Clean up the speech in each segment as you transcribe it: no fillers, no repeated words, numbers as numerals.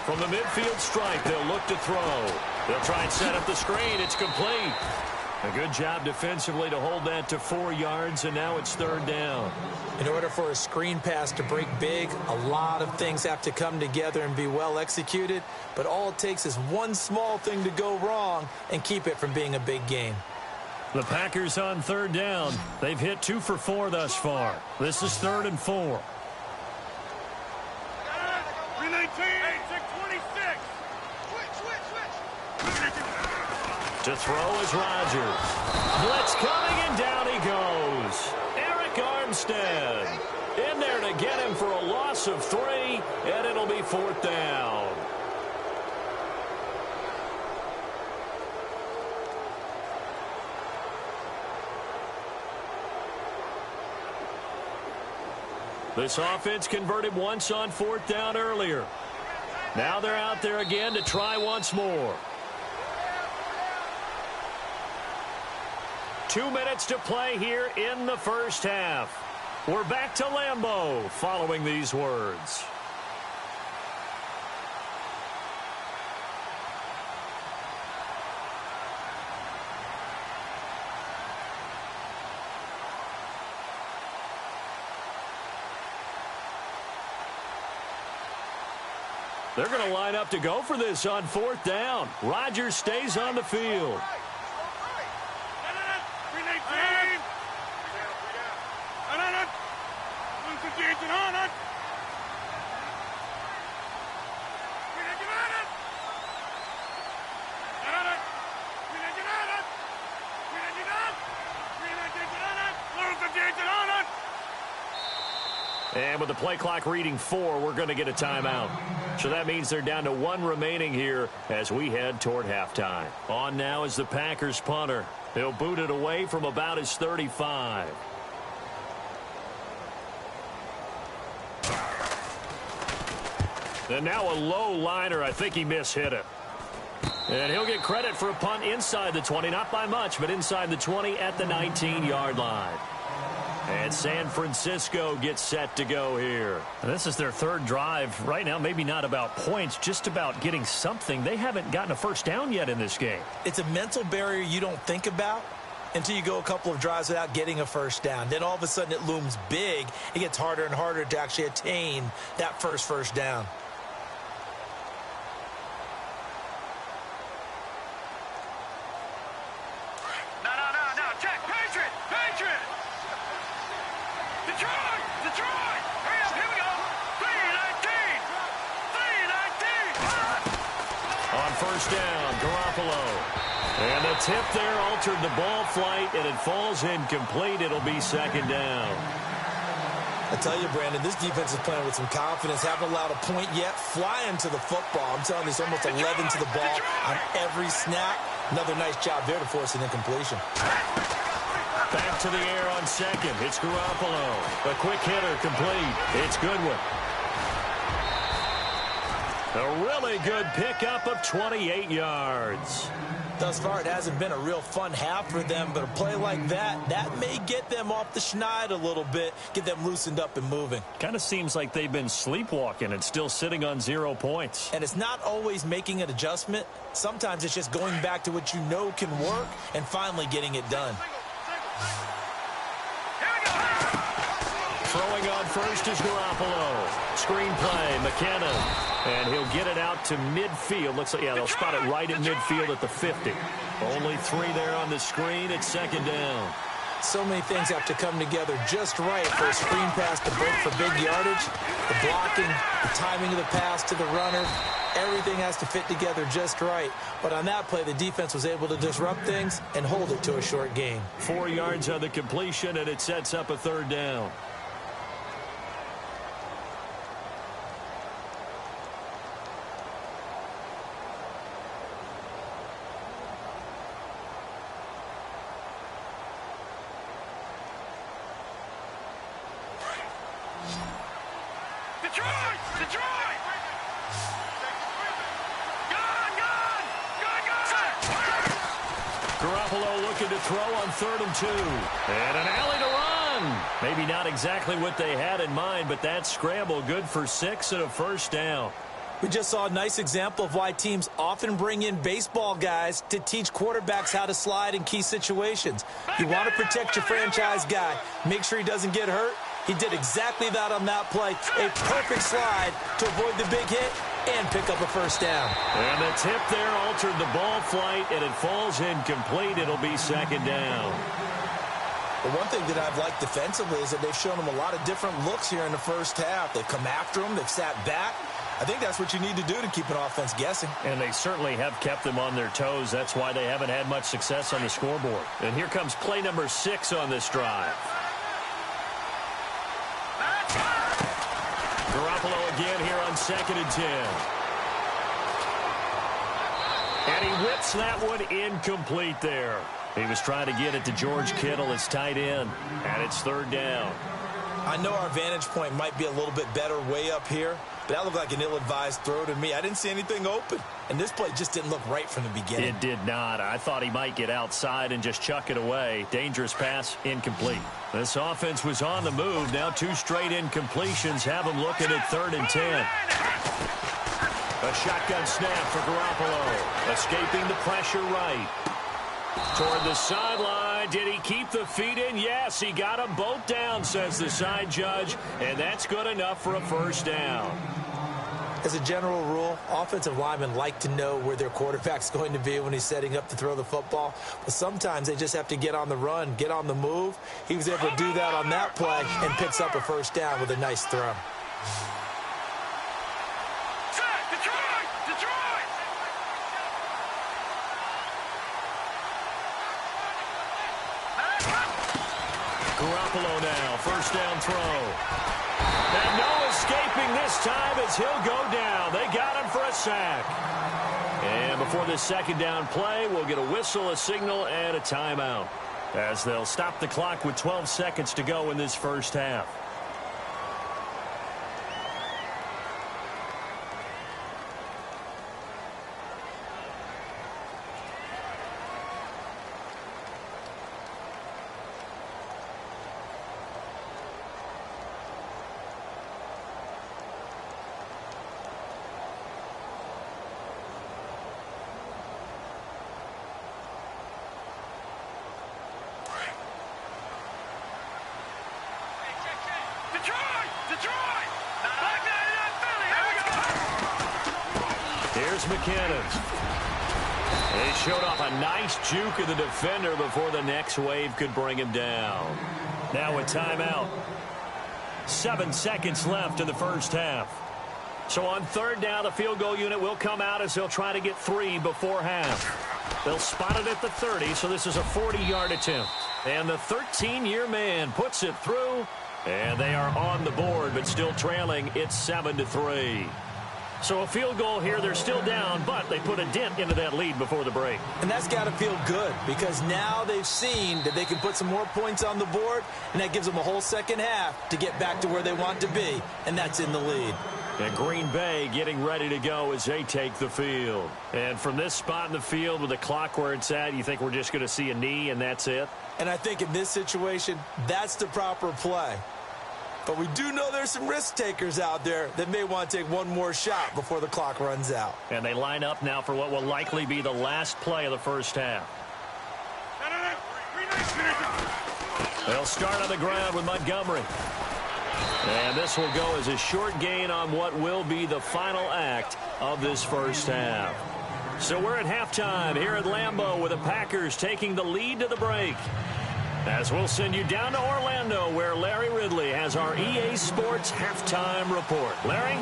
From the midfield stripe, they'll look to throw. They'll try and set up the screen. It's complete. A good job defensively to hold that to 4 yards, and now it's third down. In order for a screen pass to break big, a lot of things have to come together and be well executed, but all it takes is one small thing to go wrong and keep it from being a big game. The Packers on third down. They've hit 2 for 4 thus far. This is 3rd and 4. To throw is Rodgers. Blitz coming, and down he goes. Eric Armstead in there to get him for a loss of 3, and it'll be 4th down. This offense converted once on 4th down earlier. Now they're out there again to try once more. 2 minutes to play here in the first half. We're back to Lambeau following these words. They're going to line up to go for this on 4th down. Rodgers stays on the field. And with the play clock reading 4, we're going to get a timeout. So that means they're down to 1 remaining here as we head toward halftime. On now is the Packers punter. He'll boot it away from about his 35. And now a low liner. I think he mishit it. And he'll get credit for a punt inside the 20. Not by much, but inside the 20 at the 19-yard line. And San Francisco gets set to go here. This is their 3rd drive. Right now, maybe not about points, just about getting something. They haven't gotten a first down yet in this game. It's a mental barrier you don't think about until you go a couple of drives without getting a first down. Then all of a sudden it looms big. It gets harder and harder to actually attain that first down. First down, Garoppolo. And the tip there altered the ball flight, and it falls incomplete. It'll be 2nd down. I tell you, Brandon, this defense is playing with some confidence. Haven't allowed a point yet. Flying to the football. I'm telling you, it's almost 11 to the ball on every snap. Another nice job there to force an incompletion. Back to the air on 2nd. It's Garoppolo. A quick hitter complete. It's Goodwin. A really good pickup of 28 yards. Thus far, it hasn't been a real fun half for them, but a play like that may get them off the schneid a little bit, get them loosened up and moving. Kind of seems like they've been sleepwalking and still sitting on 0 points. And it's not always making an adjustment. Sometimes it's just going back to what you know can work and finally getting it done. Throwing on first is Garoppolo. Screen play, McKinnon. And he'll get it out to midfield. Looks like, yeah, they'll spot it right at midfield at the 50. Only 3 there on the screen. It's 2nd down. So many things have to come together just right for a screen pass to break for big yardage. The blocking, the timing of the pass to the runner, everything has to fit together just right. But on that play, the defense was able to disrupt things and hold it to a short gain. 4 yards on the completion, and it sets up a 3rd down. Garoppolo looking to throw on 3rd and 2. And an alley to run. run. Maybe not exactly what they had in mind, but that scramble good for 6 and a first down. We just saw a nice example of why teams often bring in baseball guys to teach quarterbacks how to slide in key situations. You want to protect your franchise guy. Make sure he doesn't get hurt. He did exactly that on that play. A perfect slide to avoid the big hit and pick up a first down. And the tip there altered the ball flight, and it falls incomplete. It'll be second down. Well, one thing that I've liked defensively is that they've shown them a lot of different looks here in the first half. They've come after them. They've sat back. I think that's what you need to do to keep an offense guessing. And they certainly have kept them on their toes. That's why they haven't had much success on the scoreboard. And here comes play number 6 on this drive. Garoppolo again here on 2nd and 10. And he whips that one incomplete there. He was trying to get it to George Kittle, his tight end, and it's 3rd down. I know our vantage point might be a little bit better way up here, but that looked like an ill-advised throw to me. I didn't see anything open, and this play just didn't look right from the beginning. It did not. I thought he might get outside and just chuck it away. Dangerous pass, incomplete. This offense was on the move. Now 2 straight incompletions have him looking at 3rd and 10. A shotgun snap for Garoppolo. Escaping the pressure right. Toward the sideline. Did he keep the feet in? Yes, he got them both down, says the side judge, and that's good enough for a first down. As a general rule, offensive linemen like to know where their quarterback's going to be when he's setting up to throw the football. But sometimes they just have to get on the run, get on the move. He was able to do that on that play and picks up a first down with a nice throw. Garoppolo now, first down throw. And no escaping this time as he'll go down. They got him for a sack. And before this second down play, we'll get a whistle, a signal, and a timeout, as they'll stop the clock with 12 seconds to go in this first half. Here's McKinnon. He showed off a nice juke of the defender before the next wave could bring him down. Now a timeout. 7 seconds left in the first half. So on 3rd down, the field goal unit will come out as they'll try to get 3 before half. They'll spot it at the 30, so this is a 40-yard attempt. And the 13-year man puts it through, and they are on the board, but still trailing. It's 7-3. So a field goal here, they're still down, but they put a dent into that lead before the break. And that's got to feel good, because now they've seen that they can put some more points on the board, and that gives them a whole second half to get back to where they want to be, and that's in the lead. And Green Bay getting ready to go as they take the field. And from this spot in the field with the clock where it's at, you think we're just going to see a knee and that's it? And I think in this situation, that's the proper play. But we do know there's some risk takers out there that may want to take one more shot before the clock runs out. And they line up now for what will likely be the last play of the first half. They'll start on the ground with Montgomery. And this will go as a short gain on what will be the final act of this first half. So we're at halftime here at Lambeau with the Packers taking the lead to the break. As we'll send you down to Orlando, where Larry Ridley has our EA Sports halftime report. Larry?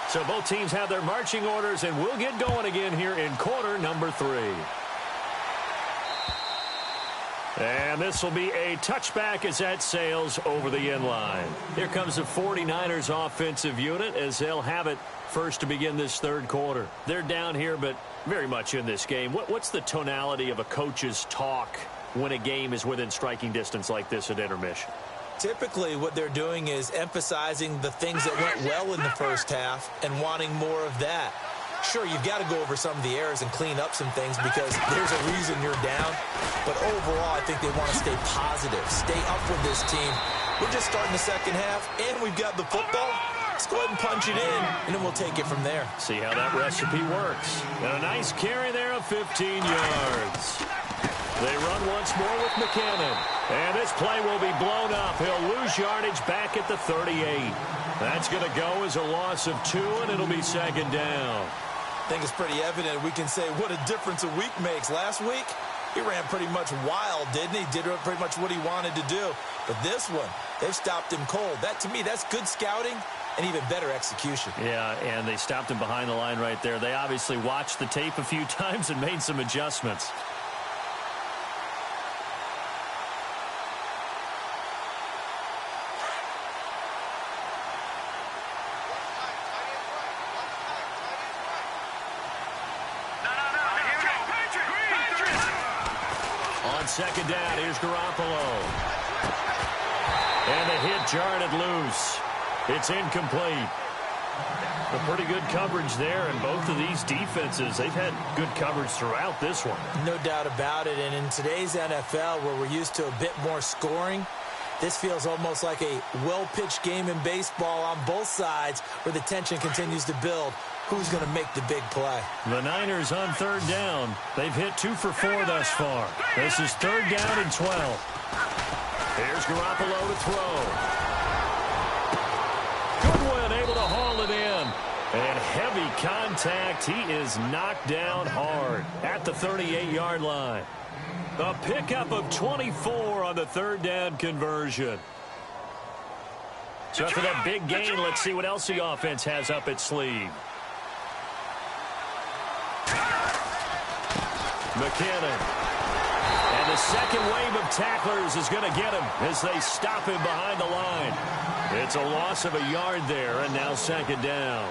So both teams have their marching orders, and we'll get going again here in quarter number 3. And this will be a touchback as that sails over the end line. Here comes the 49ers offensive unit as they'll have it first to begin this third quarter. They're down here, but very much in this game. What's the tonality of a coach's talk when a game is within striking distance like this at intermission? Typically, what they're doing is emphasizing the things that went well in the first half and wanting more of that. Sure, you've got to go over some of the errors and clean up some things because there's a reason you're down. But overall, I think they want to stay positive, stay up with this team. We're just starting the second half, and we've got the football. Let's go ahead and punch it in, and then we'll take it from there. See how that recipe works. And a nice carry there of 15 yards. They run once more with McKinnon. And this play will be blown up. He'll lose yardage back at the 38. That's going to go as a loss of 2, and it'll be second down. I think it's pretty evident. We can say what a difference a week makes. Last week, he ran pretty much wild, didn't he? Did pretty much what he wanted to do. But this one, they've stopped him cold. That, to me, that's good scouting and even better execution. Yeah, and they stopped him behind the line right there. They obviously watched the tape a few times and made some adjustments. On second down, here's Garoppolo. And the hit jarred loose. It's incomplete. A pretty good coverage there, and both of these defenses, they've had good coverage throughout this one. No doubt about it, and in today's NFL, where we're used to a bit more scoring, this feels almost like a well-pitched game in baseball on both sides where the tension continues to build. Who's going to make the big play? The Niners on third down. They've hit 2 for 4 thus far. This is third down and 12. Here's Garoppolo to throw. Goodwin able to haul it in. And heavy contact. He is knocked down hard at the 38-yard line. A pickup of 24 on the third down conversion. So after that big gain, let's see what else the offense has up its sleeve. McKinnon. And the second wave of tacklers is going to get him as they stop him behind the line. It's a loss of a yard there, and now second down.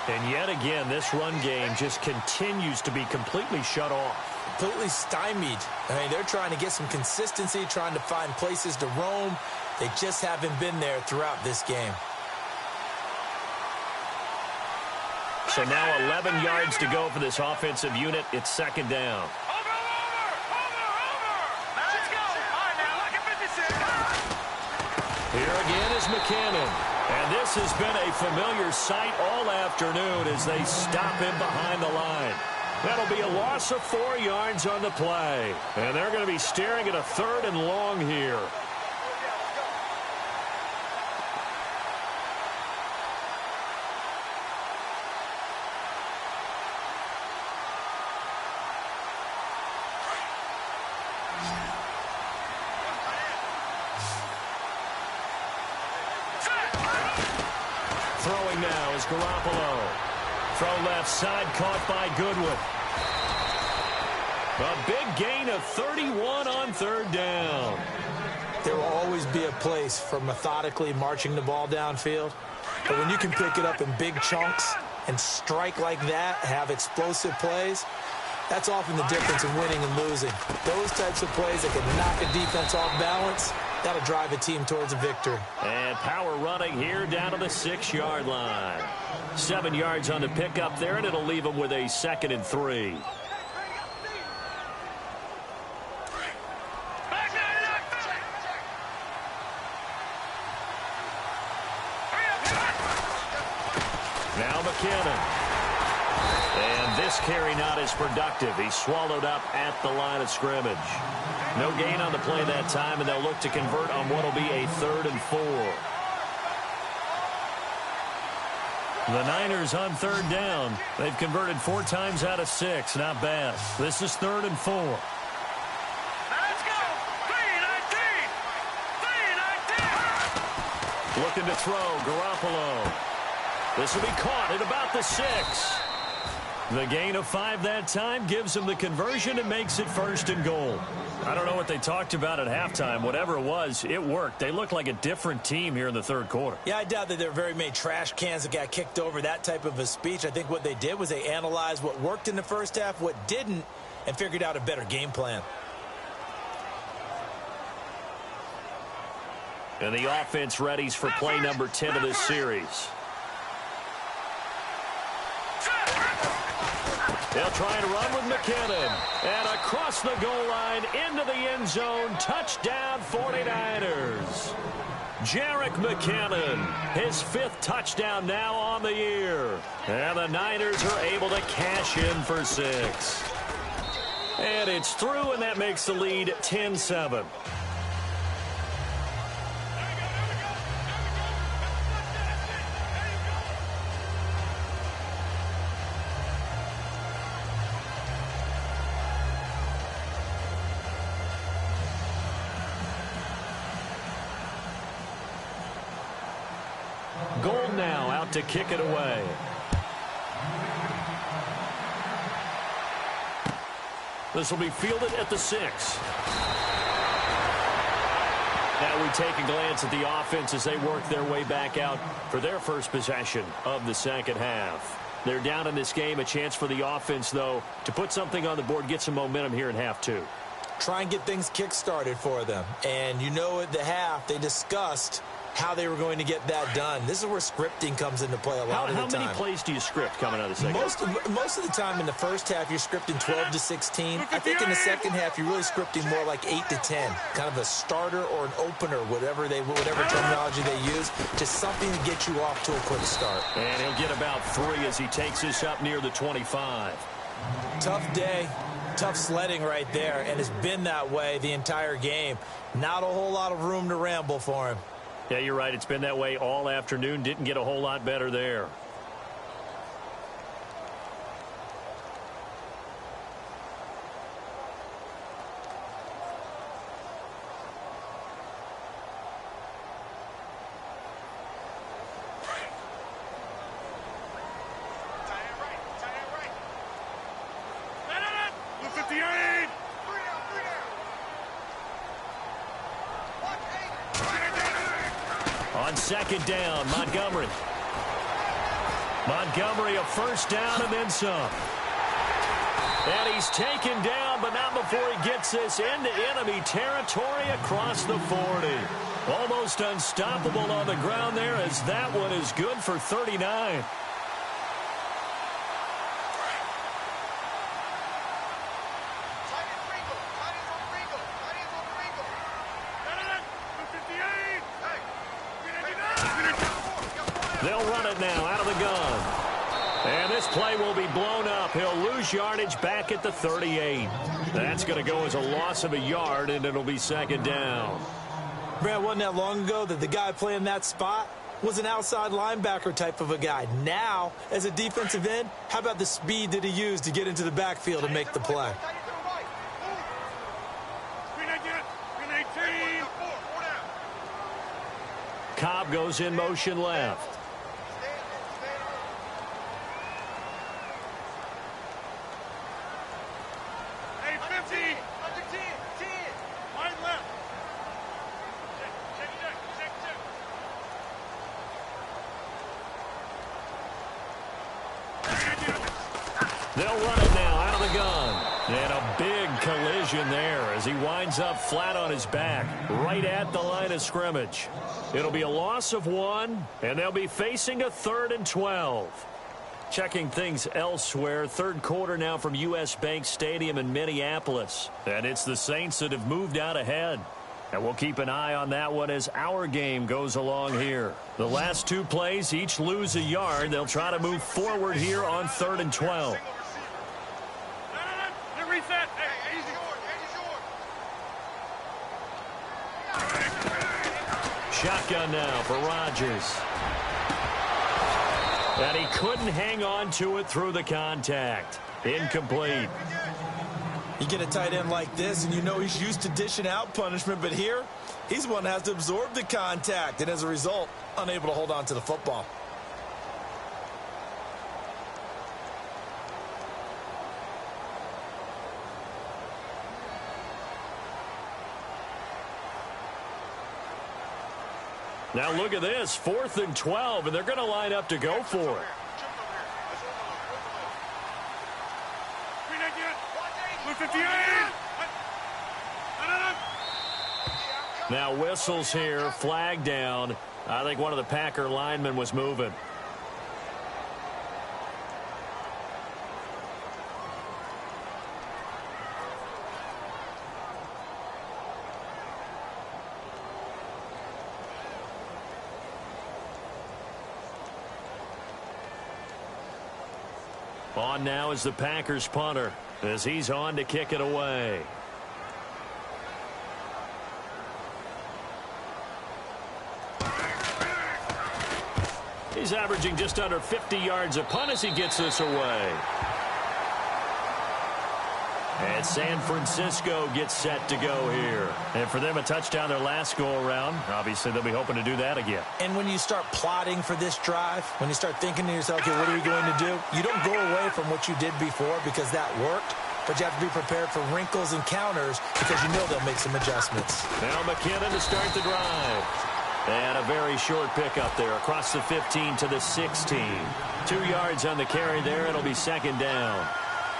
And yet again, this run game just continues to be completely shut off. Completely stymied. I mean, they're trying to get some consistency, trying to find places to roam. They just haven't been there throughout this game. So now 11 yards to go for this offensive unit. It's second down. Let's go. All right, now look at 56. Here again is McKinnon. And this has been a familiar sight all afternoon as they stop him behind the line. That'll be a loss of 4 yards on the play. And they're going to be staring at a third and long here. Throwing now is Garoppolo. Throw left side, caught by Goodwin. A big gain of 31 on third down. There will always be a place for methodically marching the ball downfield. But when you can pick it up in big chunks and strike like that, have explosive plays, that's often the difference in winning and losing. Those types of plays that can knock a defense off balance, that'll drive a team towards a victory. And power running here down to the 6-yard line. 7 yards on the pickup there, and it'll leave them with a 2nd and 3. Now McKinnon. And this carry not as productive. He's swallowed up at the line of scrimmage. No gain on the play that time, and they'll look to convert on what will be a 3rd and 4. The Niners on third down. They've converted 4 times out of 6. Not bad. This is 3rd and 4. Let's go. 3-19. Looking to throw, Garoppolo. This will be caught at about the 6. The gain of 5 that time gives him the conversion and makes it 1st and goal. I don't know what they talked about at halftime. Whatever it was, it worked. They looked like a different team here in the third quarter. Yeah, I doubt that there were very many trash cans that got kicked over, that type of a speech. I think what they did was they analyzed what worked in the first half, what didn't, and figured out a better game plan. And the offense readies for play number 10 of this series. They'll try and run with McKinnon. And across the goal line into the end zone. Touchdown 49ers. Jerick McKinnon, his 5th touchdown now on the year. And the Niners are able to cash in for 6. And it's through, and that makes the lead 10-7. Gold now out to kick it away. This will be fielded at the 6. Now we take a glance at the offense as they work their way back out for their first possession of the second half. They're down in this game. A chance for the offense, though, to put something on the board, get some momentum here in half 2. Try and get things kick-started for them. And you know at the half, they discussed how they were going to get that done. This is where scripting comes into play a lot of the time. How many plays do you script coming out of the second half? Most of the time in the first half, you're scripting 12 to 16. I think in the second half, you're really scripting more like 8 to 10. Kind of a starter or an opener, whatever terminology they use, just something to get you off to a quick start. And he'll get about 3 as he takes this up near the 25. Tough day. Tough sledding right there, and it's been that way the entire game. Not a whole lot of room to ramble for him. Yeah, you're right. It's been that way all afternoon. Didn't get a whole lot better there. On second down, Montgomery. Montgomery, a first down and then some. And he's taken down, but not before he gets this into enemy territory across the 40. Almost unstoppable on the ground there, as that one is good for 39. They'll run it now out of the gun. And this play will be blown up. He'll lose yardage back at the 38. That's going to go as a loss of a yard, and it'll be second down. Brad, wasn't that long ago that the guy playing that spot was an outside linebacker type of a guy. Now, as a defensive end, how about the speed that he used to get into the backfield and make the play? Cobb goes in motion left. They'll run it now out of the gun. And a big collision there as he winds up flat on his back right at the line of scrimmage. It'll be a loss of 1, and they'll be facing a 3rd and 12. Checking things elsewhere, third quarter now from U.S. Bank Stadium in Minneapolis. And it's the Saints that have moved out ahead. And we'll keep an eye on that one as our game goes along here. The last 2 plays, each lose a yard. They'll try to move forward here on 3rd and 12. Shotgun now for Rodgers. And he couldn't hang on to it through the contact. Incomplete. You get a tight end like this, and you know he's used to dishing out punishment, but here, he's the one that has to absorb the contact, and as a result, unable to hold on to the football. Now look at this, 4th and 12, and they're going to line up to go for it. Now whistles here, flag down. I think one of the Packer linemen was moving. On now is the Packers punter as he's on to kick it away. He's averaging just under 50 yards a punt as he gets this away. And San Francisco gets set to go here. And for them, a touchdown their last go-around. Obviously, they'll be hoping to do that again. And when you start plotting for this drive, when you start thinking to yourself, okay, what are we going to do? You don't go away from what you did before because that worked. But you have to be prepared for wrinkles and counters because you know they'll make some adjustments. Now McKinnon to start the drive. And a very short pickup there across the 15 to the 16. 2 yards on the carry there. It'll be second down.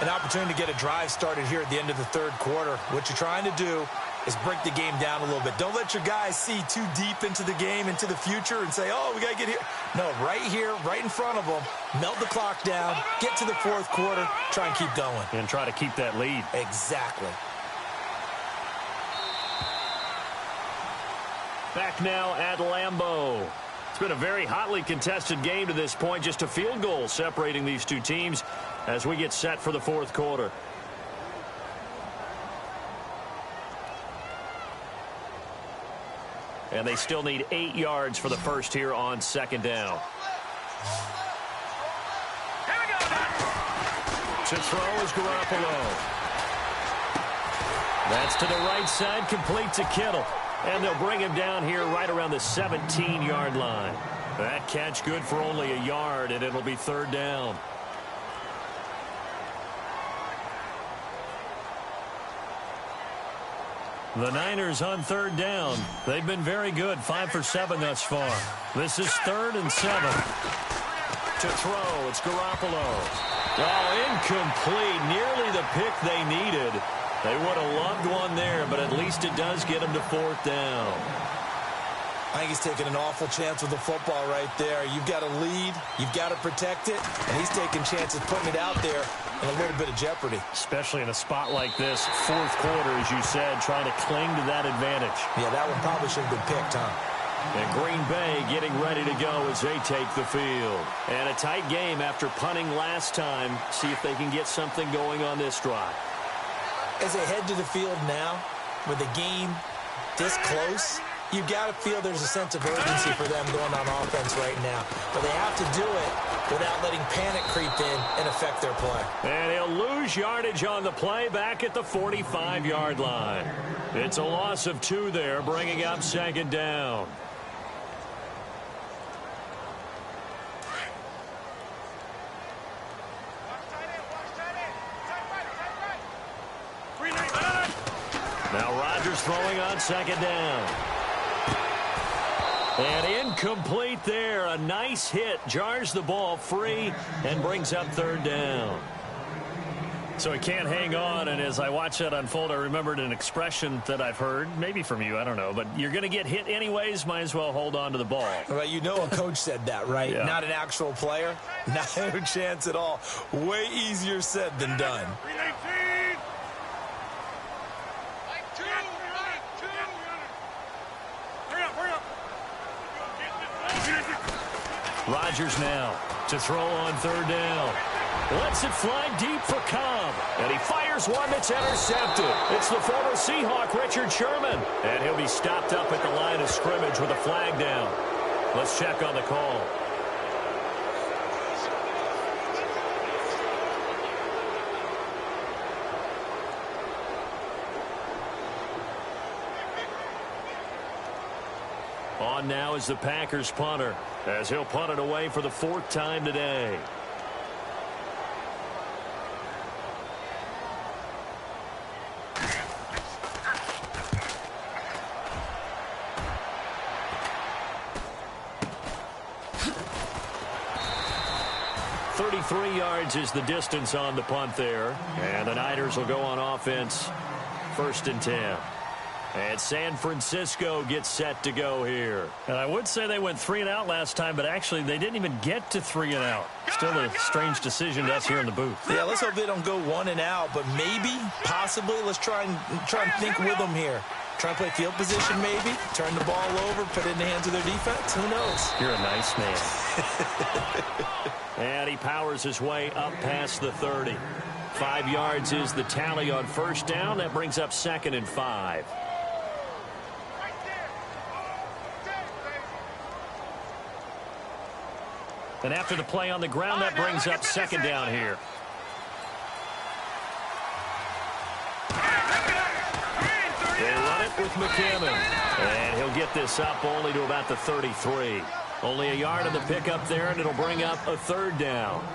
An opportunity to get a drive started here at the end of the third quarter. What you're trying to do is break the game down a little bit. Don't let your guys see too deep into the game, into the future, and say, oh, we got to get here. No, right here, right in front of them, melt the clock down, get to the fourth quarter, try and keep going. And try to keep that lead. Exactly. Back now at Lambeau. It's been a very hotly contested game to this point. Just a field goal separating these two teams as we get set for the fourth quarter. And they still need 8 yards for the first here on second down. To throw is Garoppolo. That's to the right side, complete to Kittle. And they'll bring him down here right around the 17-yard line. That catch good for only a yard, and it'll be third down. The Niners on third down. They've been very good, 5 for 7 thus far. This is 3rd and 7. To throw, it's Garoppolo. Oh, incomplete. Nearly the pick they needed. They would have loved one there, but at least it does get them to fourth down. I think he's taking an awful chance with the football right there. You've got to lead, you've got to protect it, and he's taking chances putting it out there in a little bit of jeopardy. Especially in a spot like this, fourth quarter, as you said, trying to cling to that advantage. Yeah, that one probably should have been picked, huh? And Green Bay getting ready to go as they take the field. And a tight game after punting last time. See if they can get something going on this drive. As they head to the field now, with the game this close, you've got to feel there's a sense of urgency for them going on offense right now. But they have to do it without letting panic creep in and affect their play. And he'll lose yardage on the play back at the 45-yard line. It's a loss of 2 there, bringing up second down. Now Rodgers throwing on second down. And incomplete there. A nice hit. Jars the ball free and brings up third down. So he can't hang on, and as I watch that unfold, I remembered an expression that I've heard, maybe from you, I don't know, but you're going to get hit anyways, might as well hold on to the ball. Well, you know a coach said that, right? Yeah. Not an actual player. Not a chance at all. Way easier said than done. Rodgers now to throw on third down. Lets it fly deep for Cobb. And he fires one that's intercepted. It's the former Seahawk, Richard Sherman. And he'll be stopped up at the line of scrimmage with a flag down. Let's check on the call. On now is the Packers punter, as he'll punt it away for the 4th time today. Yards is the distance on the punt there. And the Niners will go on offense, 1st and 10. And San Francisco gets set to go here. And I would say they went 3 and out last time, but actually they didn't even get to 3 and out. Still a strange decision to us here in the booth. Yeah, let's hope they don't go 1 and out, but maybe, possibly, let's try and think with them here. Try to play field position maybe, turn the ball over, put it in the hands of their defense. Who knows? You're a nice man. And he powers his way up past the 30. 5 yards is the tally on first down. That brings up 2nd and 5. And after the play on the ground, that brings up 2nd down here. They run it with McKinnon. And he'll get this up only to about the 33. Only a yard on the pickup there, and it'll bring up a 3rd down.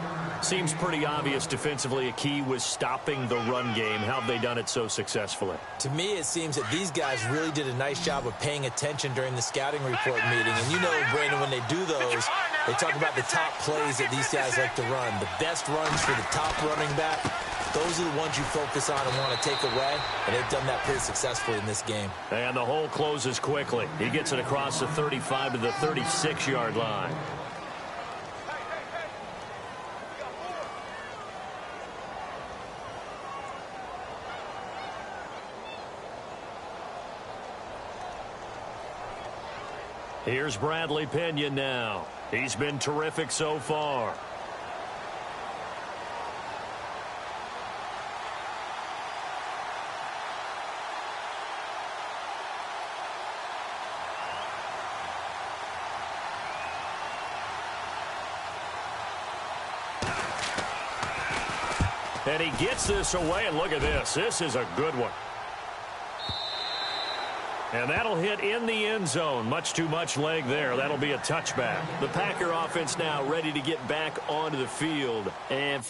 Seems pretty obvious defensively a key was stopping the run game. How have they done it so successfully? To me, it seems that these guys really did a nice job of paying attention during the scouting report meeting. And you know, Brandon, when they do those, they talk about the top plays that these guys like to run. The best runs for the top running back, those are the ones you focus on and want to take away. And they've done that pretty successfully in this game. And the hole closes quickly. He gets it across the 35 to the 36-yard line. Here's Bradley Pinion now. He's been terrific so far. And he gets this away, and look at this. This is a good one. And that'll hit in the end zone. Much too much leg there. That'll be a touchback. The Packer offense now ready to get back onto the field. And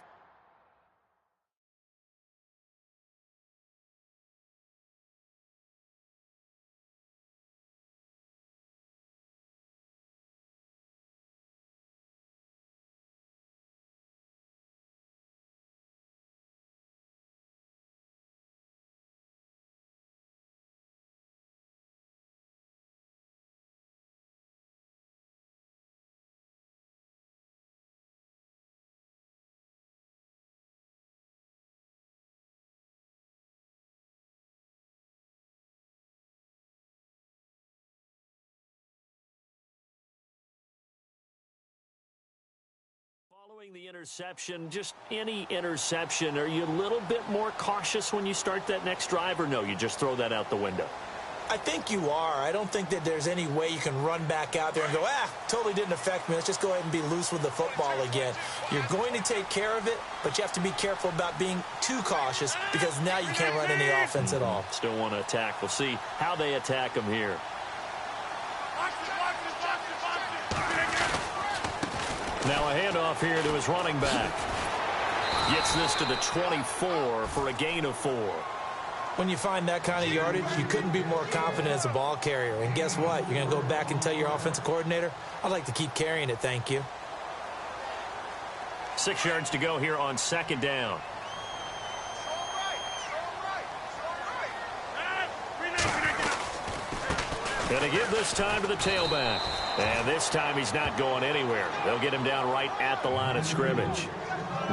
following the interception, just any interception, are you a little bit more cautious when you start that next drive, or no, you just throw that out the window? I think you are. I don't think that there's any way you can run back out there and go, totally didn't affect me. Let's just go ahead and be loose with the football again. You're going to take care of it, but you have to be careful about being too cautious because now you can't run any offense at all. Still want to attack. We'll see how they attack them here. Now a handoff here to his running back. Gets this to the 24 for a gain of 4. When you find that kind of yardage, you couldn't be more confident as a ball carrier. And guess what? You're going to go back and tell your offensive coordinator, I'd like to keep carrying it, thank you. 6 yards to go here on 2nd down. And to give this time to the tailback. And this time he's not going anywhere. They'll get him down right at the line of scrimmage.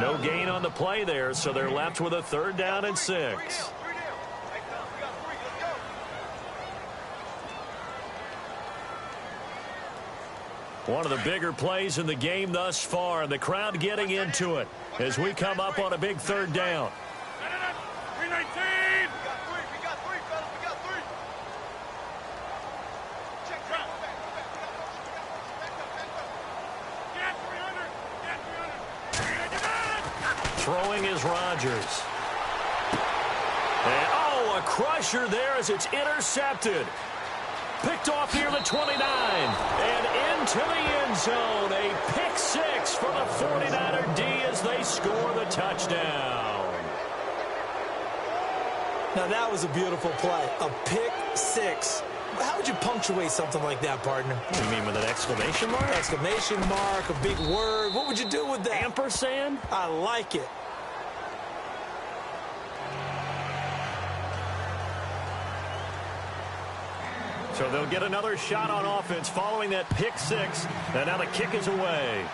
No gain on the play there, so they're left with a 3rd down and 6. One of the bigger plays in the game thus far, and the crowd getting into it as we come up on a big 3rd down. Throwing is Rodgers. And, a crusher there as it's intercepted. Picked off near the 29. And into the end zone. A pick 6 for the 49er D as they score the touchdown. Now that was a beautiful play. A pick 6. How would you punctuate something like that, partner? What do you mean, with an exclamation mark? Exclamation mark, a big word. What would you do with that? Ampersand? I like it. So they'll get another shot on offense following that pick 6. And now the kick is away.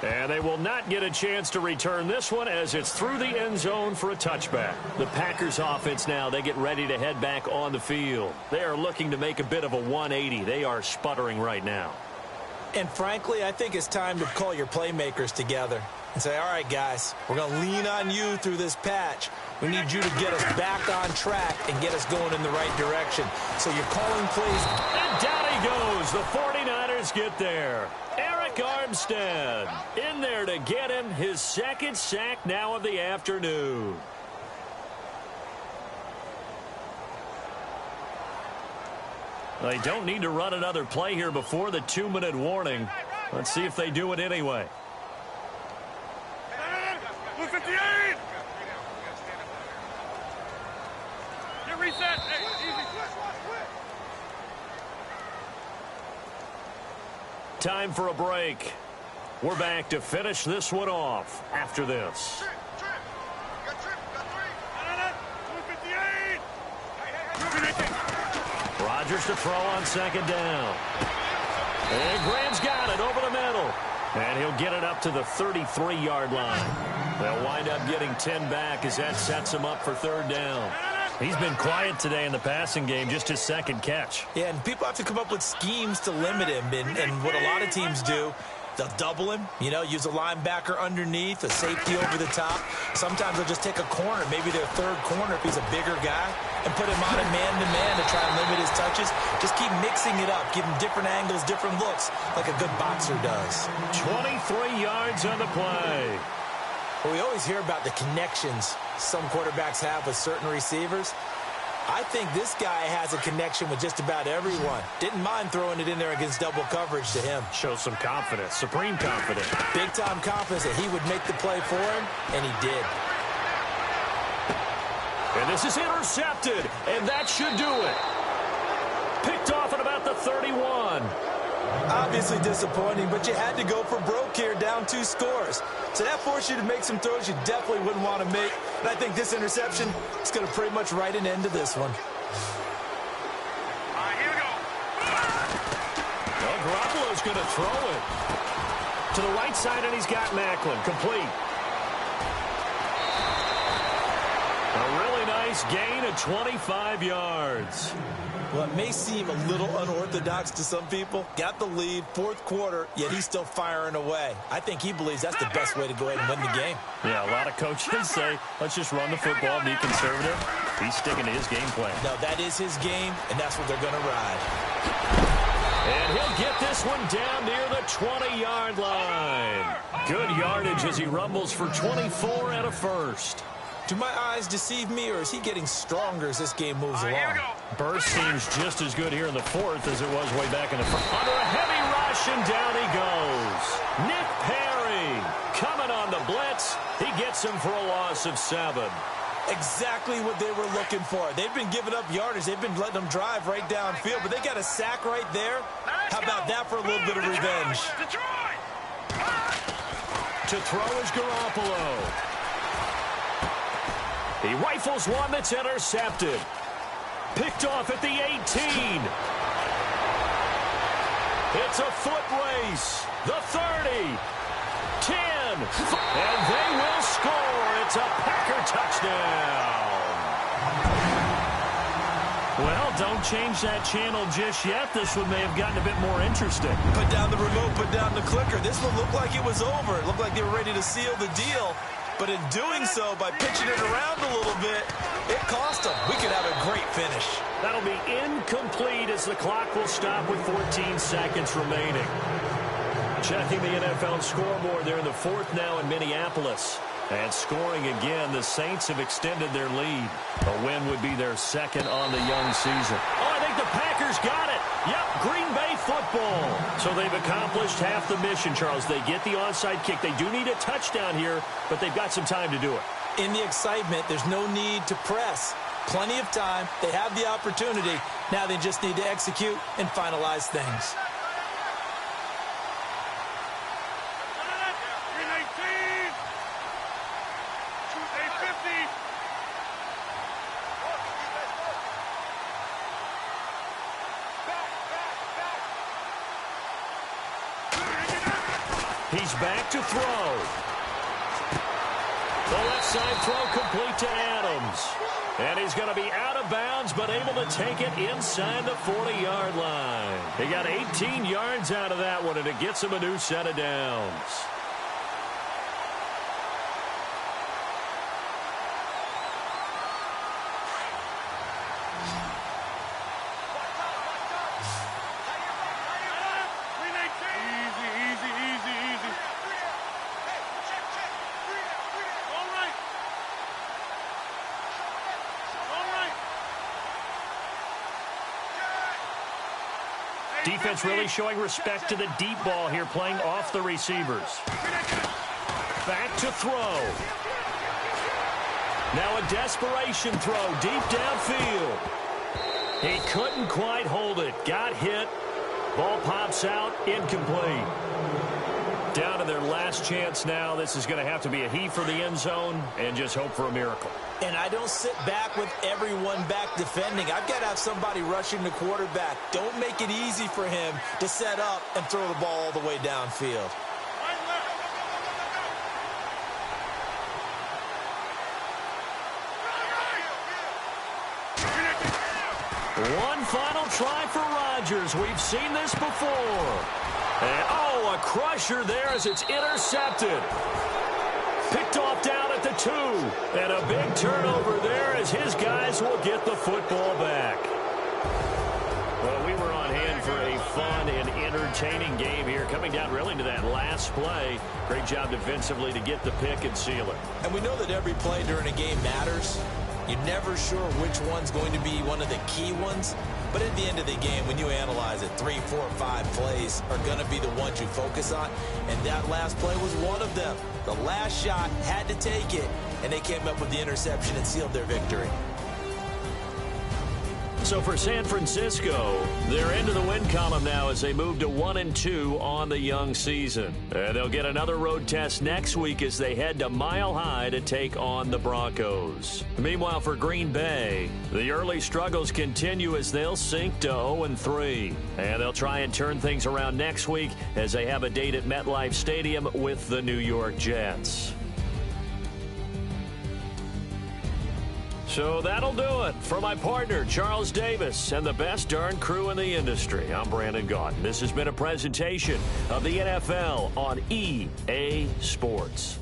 And they will not get a chance to return this one as it's through the end zone for a touchback. The Packers offense now, they get ready to head back on the field. They are looking to make a bit of a 180. They are sputtering right now. And frankly, I think it's time to call your playmakers together and say, all right, guys, we're going to lean on you through this patch. We need you to get us back on track and get us going in the right direction. So you're calling plays. And down he goes. The 49ers get there. Eric Armstead in there to get him his second sack now of the afternoon. They don't need to run another play here before the 2-minute warning. Let's see if they do it anyway. Blue 58! Get reset. Hey, easy. Time for a break. We're back to finish this one off after this. Rodgers to throw on second down. And Graham's got it over the middle. And he'll get it up to the 33-yard line. They'll wind up getting 10 back as that sets him up for third down. He's been quiet today in the passing game, just his second catch. Yeah, and people have to come up with schemes to limit him. And what a lot of teams do, they'll double him, use a linebacker underneath, a safety over the top. Sometimes they'll just take a corner, maybe their third corner if he's a bigger guy, and put him on a man-to-man to try and limit his touches. Just keep mixing it up, give him different angles, different looks, like a good boxer does. 23 yards on the play. Well, we always hear about the connections some quarterbacks have with certain receivers. I think this guy has a connection with just about everyone. Didn't mind throwing it in there against double coverage to him. Shows some confidence, supreme confidence. Big-time confidence that he would make the play for him, and he did. And this is intercepted, and that should do it. Picked off at about the 31. Obviously disappointing, but you had to go for broke here, down 2 scores. So that forced you to make some throws you definitely wouldn't want to make. And I think this interception is going to pretty much write an end to this one. All right, here we go. Well, Garoppolo's going to throw it to the right side, and he's got Macklin. Complete. A really nice gain of 25 yards. Well, it may seem a little unorthodox to some people. Got the lead, fourth quarter, yet he's still firing away. I think he believes that's the best way to go ahead and win the game. Yeah, a lot of coaches say, let's just run the football, be conservative. He's sticking to his game plan. No, that is his game, and that's what they're going to ride. And he'll get this one down near the 20-yard line. Good yardage as he rumbles for 24 and a first. Do my eyes deceive me, or is he getting stronger as this game moves along? Burst seems just as good here in the fourth as it was way back in the first. Under a heavy rush, and down he goes. Nick Perry coming on the blitz. He gets him for a loss of 7. Exactly what they were looking for. They've been giving up yardage. They've been letting them drive right downfield, but they got a sack right there. How about that for a little bit of revenge? To throw is Garoppolo. He rifles one that's intercepted. Picked off at the 18. It's a foot race. The 30. 10. And they will score. It's a Packer touchdown. Well, don't change that channel just yet. This one may have gotten a bit more interesting. Put down the remote, put down the clicker. This one looked like it was over. It looked like they were ready to seal the deal. But in doing so, by pitching it around a little bit, it cost them. We could have a great finish. That'll be incomplete as the clock will stop with 14 seconds remaining. Checking the NFL scoreboard there in the fourth now in Minneapolis. And scoring again, the Saints have extended their lead. A win would be their second on the young season. Oh, I think the Packers got it. Yep, Green Bay football. So they've accomplished half the mission, Charles. They get the onside kick. They do need a touchdown here, but they've got some time to do it. In the excitement, there's no need to press. Plenty of time. They have the opportunity. Now they just need to execute and finalize things. He's He's back to throw. The left side throw complete to Adams. And he's going to be out of bounds, but able to take it inside the 40-yard line. He got 18 yards out of that one, and it gets him a new set of downs. Defense really showing respect to the deep ball here, playing off the receivers. Back to throw. Now a desperation throw deep downfield. He couldn't quite hold it. Got hit. Ball pops out. Incomplete. Down to their last chance now. This is going to have to be a heave for the end zone and just hope for a miracle. And I don't sit back with everyone back defending. I've got to have somebody rushing the quarterback. Don't make it easy for him to set up and throw the ball all the way downfield. One final try for Rodgers. We've seen this before. And, oh, a crusher there as it's intercepted. Picked off down at the 2. And a big turnover there as his guys will get the football back. Well, we were on hand for a fun and entertaining game here, coming down really to that last play. Great job defensively to get the pick and seal it. And we know that every play during a game matters. You're never sure which one's going to be one of the key ones. But at the end of the game, when you analyze it, 3, 4, 5 plays are going to be the ones you focus on. And that last play was one of them. The last shot had to take it, and they came up with the interception and sealed their victory. So for San Francisco, they're into the win column now as they move to 1-2 on the young season. And they'll get another road test next week as they head to Mile High to take on the Broncos. Meanwhile, for Green Bay, the early struggles continue as they'll sink to 0-3. And they'll try and turn things around next week as they have a date at MetLife Stadium with the New York Jets. So that'll do it. For my partner, Charles Davis, and the best darn crew in the industry, I'm Brandon Gaudin. This has been a presentation of the NFL on EA Sports.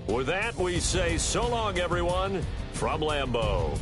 With that, we say so long, everyone, from Lambeau.